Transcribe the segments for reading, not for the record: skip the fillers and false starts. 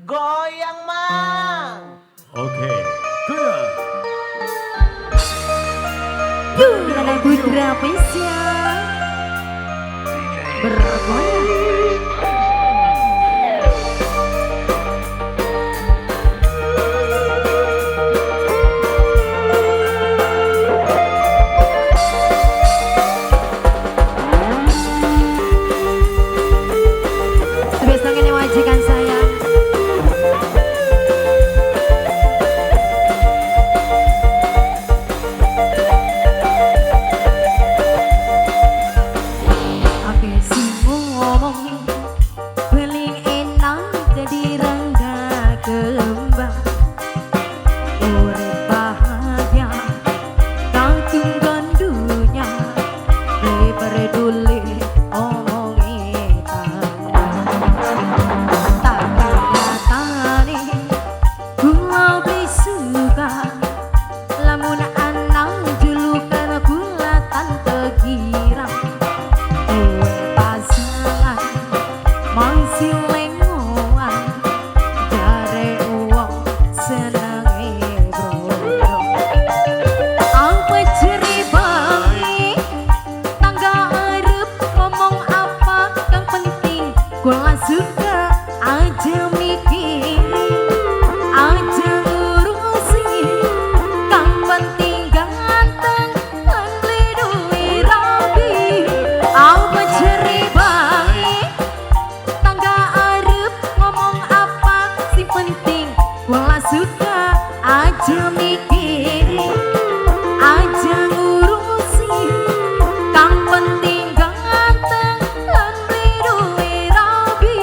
Goyang mang. Oke, goyang. Gimana Putra Spesial bergoyang. Sebesok ini majikan saya. Suka aja mikirin, aja ngurusin, kang penting ganteng, lan beli duit rapi. Apa ceri baik, tangga arep ngomong apa sih penting, gua suka aja mikirin, aja ngurusin, kang penting ganteng, lan beli duit rapi.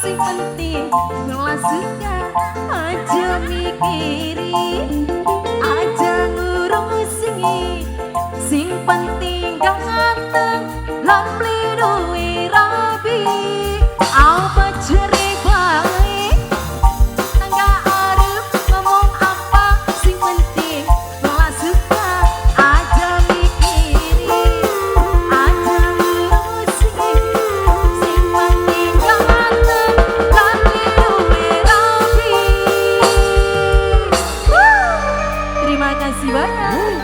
sing penting ngelas suka aja mikirin aja ngurusi sing penting ganteng lan beli duit rapi apa ceri baik nggak arep ngomong apa sing penting ngelas suka aja mikirin aja ngurusi sing penting ganteng lan beli duit rapi. Terima kasih banyak.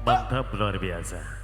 Mantap, luar biasa.